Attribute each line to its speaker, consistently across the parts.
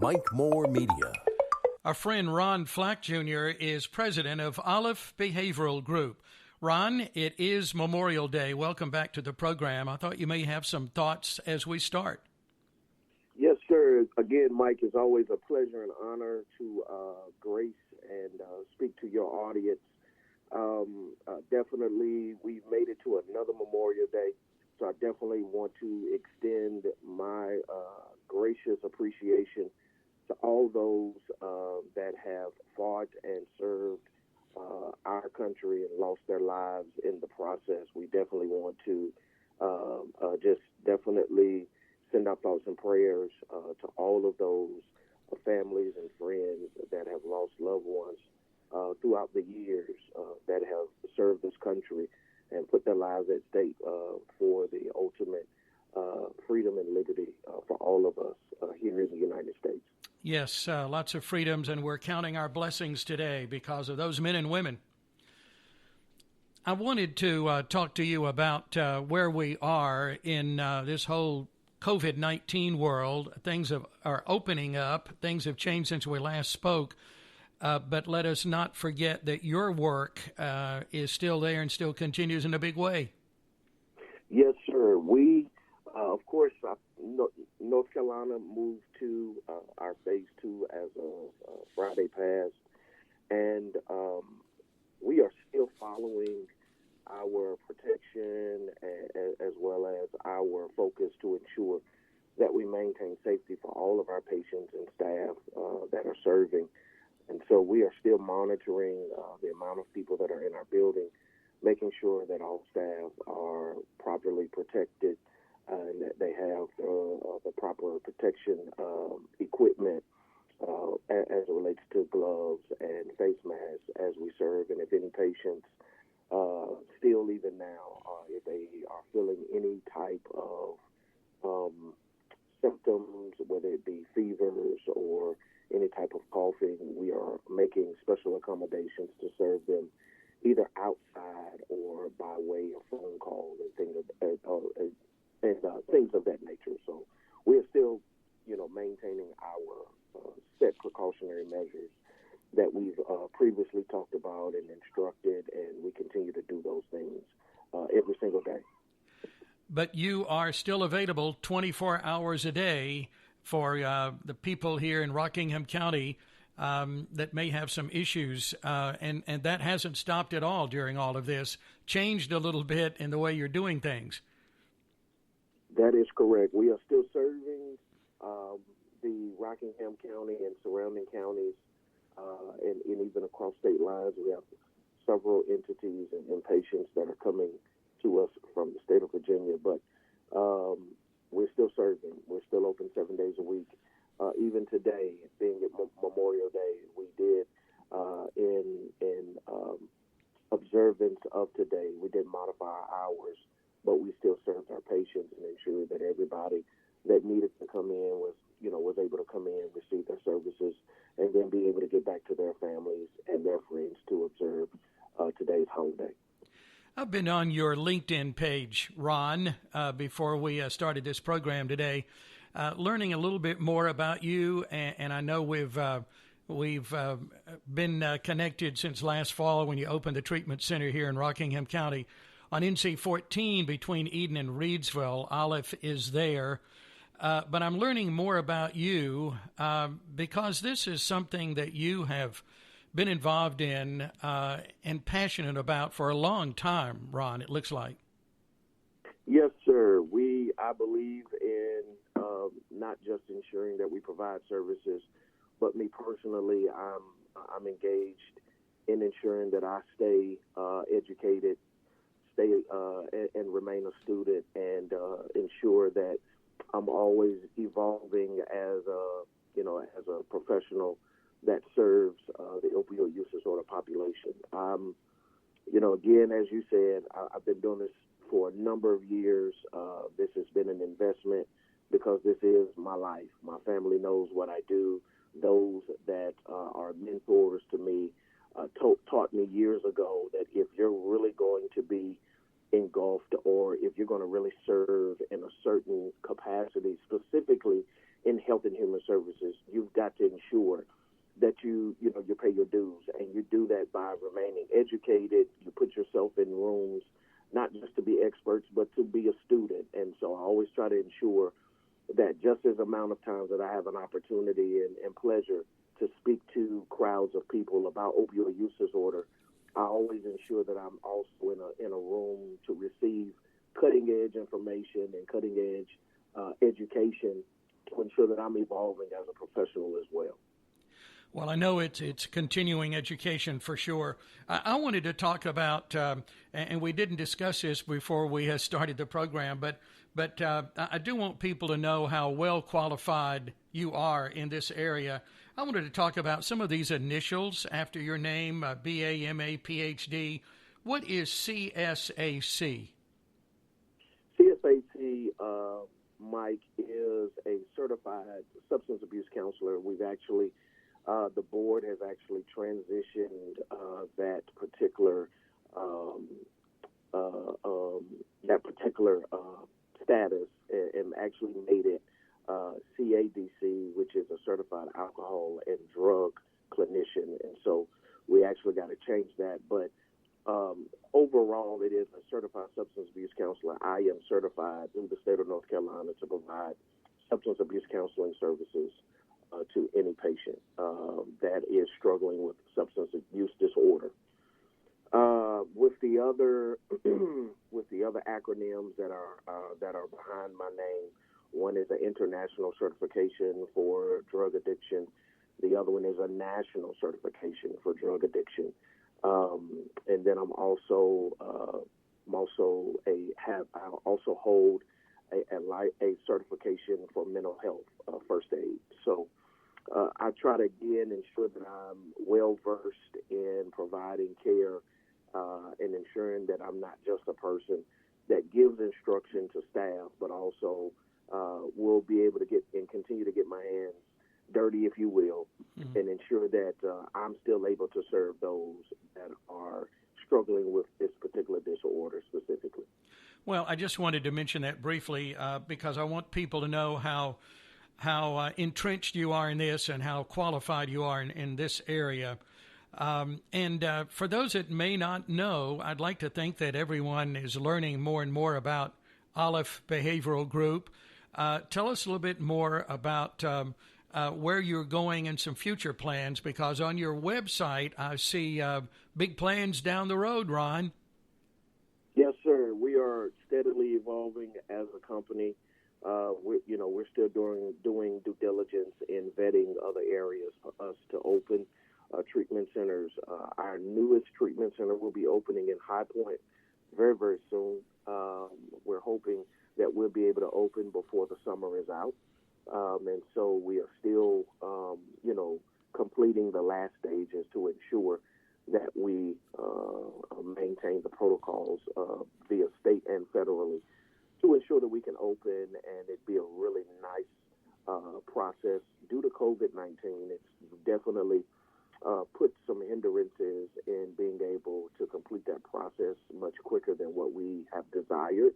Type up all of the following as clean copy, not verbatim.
Speaker 1: Mike Moore Media.
Speaker 2: Our friend Ron Flack Jr. is president of ALEF Behavioral Group. Ron, it is Memorial Day. Welcome back to the program. I thought you may have some thoughts as we start.
Speaker 3: Yes, sir. Again, Mike, it's always a pleasure and honor to grace and speak to your audience. Definitely, we've made it to another Memorial Day, so I definitely want to extend my gracious appreciation to all those that have fought and served our country and lost their lives in the process. We definitely want to just definitely send our thoughts and prayers to all of those families and friends that have lost loved ones throughout the years that have served this country and put their lives at stake for the ultimate freedom and liberty for all of us here in the United States.
Speaker 2: Yes, lots of freedoms, and we're counting our blessings today because of those men and women. I wanted to talk to you about where we are in this whole COVID-19 world. Things are opening up. Things have changed since we last spoke. But let us not forget that your work is still there and still continues in a big way.
Speaker 3: Yes, sir. We, of course, North Carolina moved to our phase 2 as of Friday past, and we are still following our protection as well as our focus to ensure that we maintain safety for all of our patients and staff that are serving. And so we are still monitoring the amount of people that are in our building, making sure that all staff are properly protected and that they have the proper protection equipment as it relates to gloves and face masks as we serve. And if any patients still even now, if they are feeling any type of symptoms, whether it be fevers or any type of coughing, we are making special accommodations to serve them either outside or by way of phone call and things of that nature. So we are still, maintaining our set precautionary measures that we've previously talked about and instructed, and we continue to do those things every single day.
Speaker 2: But you are still available 24 hours a day for the people here in Rockingham County that may have some issues, and that hasn't stopped at all during all of this, changed a little bit in the way you're doing things.
Speaker 3: That is correct. We are still serving the Rockingham County and surrounding counties, and even across state lines. We have several entities and patients that are coming to us from the state of Virginia, but we're still serving. We're still open 7 days a week. Even today, being at Memorial Day, we did in observance of today, we did modify our hours, but we still served our patients and ensured that everybody that needed to come in was able to come in, receive their services, and then be able to get back to their families and their friends to observe today's holiday.
Speaker 2: I've been on your LinkedIn page, Ron, before we started this program today, learning a little bit more about you, and I know we've been connected since last fall when you opened the treatment center here in Rockingham County. On NC 14 between Eden and Reedsville, ALEF is there. But I'm learning more about you because this is something that you have been involved in and passionate about for a long time, Ron, it looks like.
Speaker 3: Yes, sir. I believe in not just ensuring that we provide services, but me personally, I'm engaged in ensuring that I stay educated, and remain a student, and ensure that I'm always evolving as a professional that serves the opioid use disorder population. Again, as you said, I've been doing this for a number of years. This has been an investment because this is my life. My family knows what I do. Those that are mentors to me taught me years ago that if you're really going to be engulfed or if you're going to really serve in a certain capacity, specifically in health and human services, you've got to ensure that you pay your dues, and you do that by remaining educated. You put yourself in rooms, not just to be experts, but to be a student. And so I always try to ensure that just as amount of times that I have an opportunity and pleasure to speak to crowds of people about opioid use disorder, I always ensure that I'm also in a room to receive cutting edge information and cutting edge education to ensure that I'm evolving as a professional as well.
Speaker 2: Well, I know it's continuing education for sure. I wanted to talk about, and we didn't discuss this before we had started the program, but I do want people to know how well qualified you are in this area. I wanted to talk about some of these initials after your name, BA, MA, PhD. What is CSAC?
Speaker 3: CSAC, Mike, is a certified substance abuse counselor. We've actually the board has actually transitioned that particular status and actually made it CADC, which is a certified alcohol and drug clinician. And so we actually got to change that. But overall, it is a certified substance abuse counselor. I am certified through the state of North Carolina to provide substance abuse counseling services to any patient that is struggling with substance use disorder. With the other acronyms that are behind my name, one is an international certification for drug addiction. The other one is a national certification for drug addiction. And then I also hold a certification for mental health first aid. So I try to again ensure that I'm well versed in providing care and ensuring that I'm not just a person that gives instruction to staff, but also will be able to get and continue to get my hands dirty, if you will, and ensure that I'm still able to serve those that are struggling with this particular disorder specifically.
Speaker 2: Well, I just wanted to mention that briefly because I want people to know how entrenched you are in this and how qualified you are in this area. And for those that may not know, I'd like to think that everyone is learning more and more about ALEF Behavioral Group. Tell us a little bit more about where you're going and some future plans, because on your website I see big plans down the road, Ron.
Speaker 3: Yes, sir. We are steadily evolving as a company. We're still doing due diligence in vetting other areas for us to open treatment centers. Our newest treatment center will be opening in High Point very, very soon. We're hoping that we'll be able to open before the summer is out. And so we are still, completing the last stages to ensure that we maintain the protocols via state and federally to ensure that we can open and it be a really nice process. Due to COVID-19, it's definitely put some hindrances in being able to complete that process much quicker than what we have desired.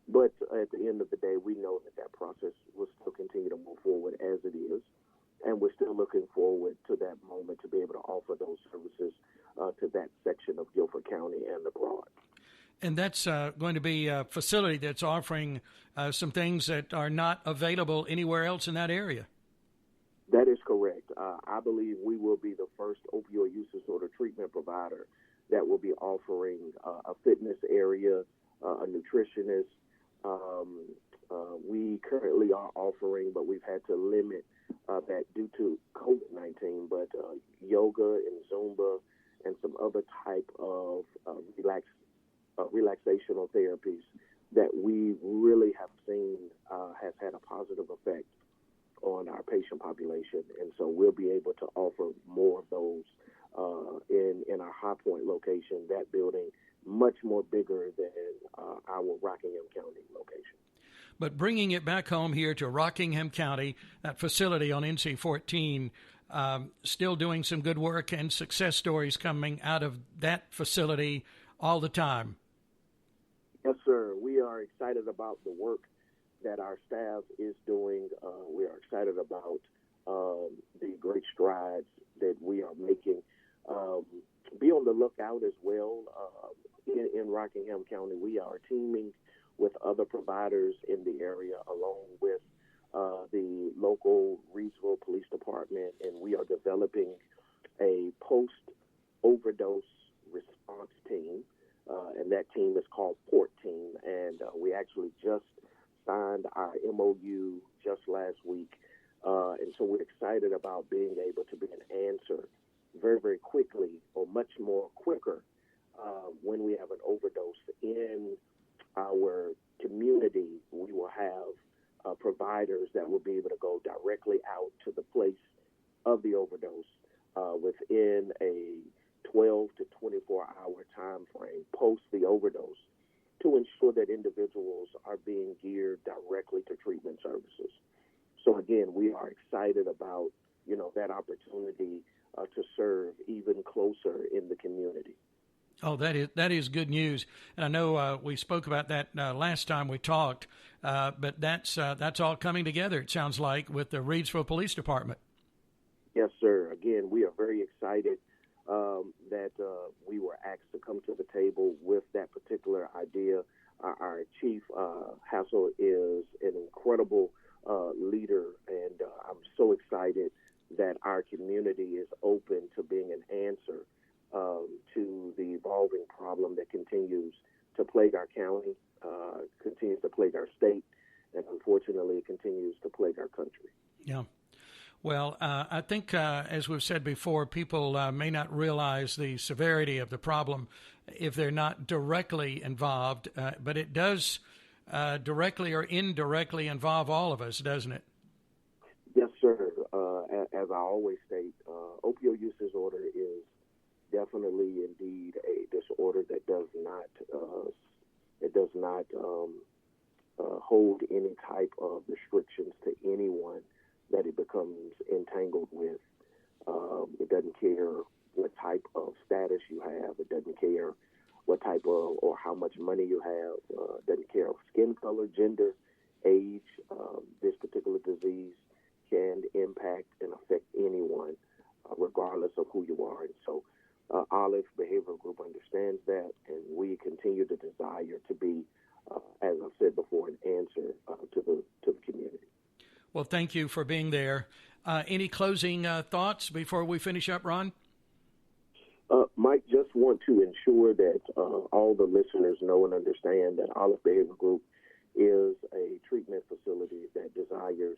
Speaker 3: But at the end of the day, we know that process will still continue to move forward as it is. And we're still looking forward to that moment to be able to offer those services to that section of Guilford County and abroad.
Speaker 2: And that's going to be a facility that's offering some things that are not available anywhere else in that area.
Speaker 3: That is correct. I believe we will be the first opioid use disorder treatment provider that will be offering a fitness area, a nutritionist. We currently are offering, but we've had to limit that due to COVID-19, but yoga and Zumba and some other type of relaxational therapies that we really have seen has had a positive effect on our patient population. And so we'll be able to offer more of those in our High Point location, that building much more bigger than our Rockingham County location.
Speaker 2: But bringing it back home here to Rockingham County, that facility on NC-14, still doing some good work and success stories coming out of that facility all the time.
Speaker 3: Yes, sir. We are excited about the work that our staff is doing. We are excited about the great strides that we are making. Be on the lookout as well. In Rockingham County, we are teaming with other providers in the area, along with the local Reidsville Police Department, and we are developing a post-overdose response team, and that team is called Port Team, and we actually just signed our MOU just last week, and so we're excited about being able to be an answer very, very quickly, or much more quicker, when we have an overdose in our community. We will have providers that will be able to go directly out to the place of the overdose within a 12 to 24-hour time frame post the overdose, to ensure that individuals are being geared directly to treatment services. So again, we are excited about that opportunity to serve even closer in the community.
Speaker 2: Oh, that is good news, and I know we spoke about that last time we talked. But that's all coming together, it sounds like, with the Reidsville Police Department.
Speaker 3: Yes, sir. Again, we are very excited that we were asked to come to the table with that particular idea. Our chief, Hassel, is an incredible leader, and I'm so excited that our community is open to being an answer to the evolving problem that continues to plague our county, continues to plague our state, and unfortunately it continues to plague our country.
Speaker 2: Yeah. Well, I think, as we've said before, people may not realize the severity of the problem if they're not directly involved, but it does directly or indirectly involve all of us, doesn't it?
Speaker 3: Yes, sir. As I always state, opioid use disorder is definitely indeed a disorder that does not hold any type of restrictions to anyone that it becomes entangled with. It doesn't care what type of status you have. It doesn't care what type of or how much money you have. It doesn't care of skin color, gender, age. This particular disease can impact and affect anyone, regardless of who you are. And so ALEF Behavioral Group understands that, and we continue to desire to be, as I've said before, an answer to the community.
Speaker 2: Well, thank you for being there. Any closing thoughts before we finish up, Ron?
Speaker 3: Mike, just want to ensure that all the listeners know and understand that ALEF Behavioral Group is a treatment facility that desires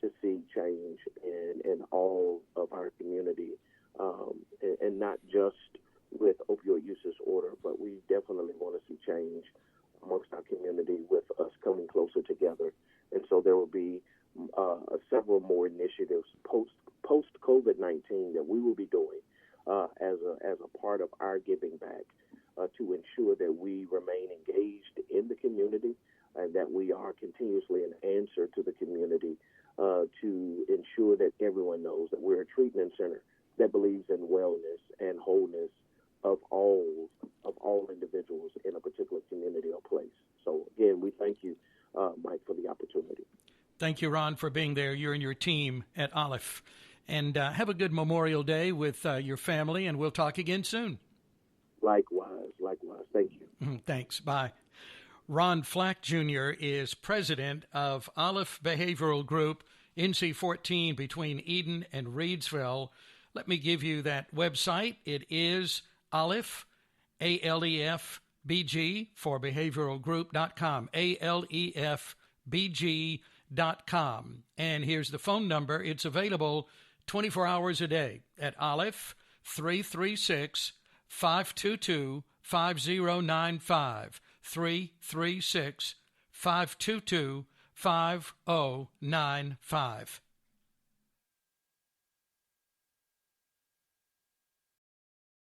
Speaker 3: to see change in all of our community, and not just with opioid use disorder, but we definitely want to see change amongst our community with us coming closer together. And so there will be several more initiatives post COVID-19 that we will be doing as a part of our giving back to ensure that we remain engaged in the community and that we are continuously an answer to the community to ensure that everyone knows that we're a treatment center that believes in wellness and wholeness of all individuals in a particular community or place. So again, we thank you, Mike, for the opportunity.
Speaker 2: Thank you, Ron, for being there. You and your team at ALEF. And have a good Memorial Day with your family, and we'll talk again soon.
Speaker 3: Likewise. Thank you.
Speaker 2: Thanks. Bye. Ron Flack, Jr. is president of ALEF Behavioral Group, NC-14, between Eden and Reidsville. Let me give you that website. It is ALEF, ALEF, BG for behavioralgroup.com, ALEFBG.com. And here's the phone number. It's available 24 hours a day at ALEF, 336-522-5095, 336-522-5095.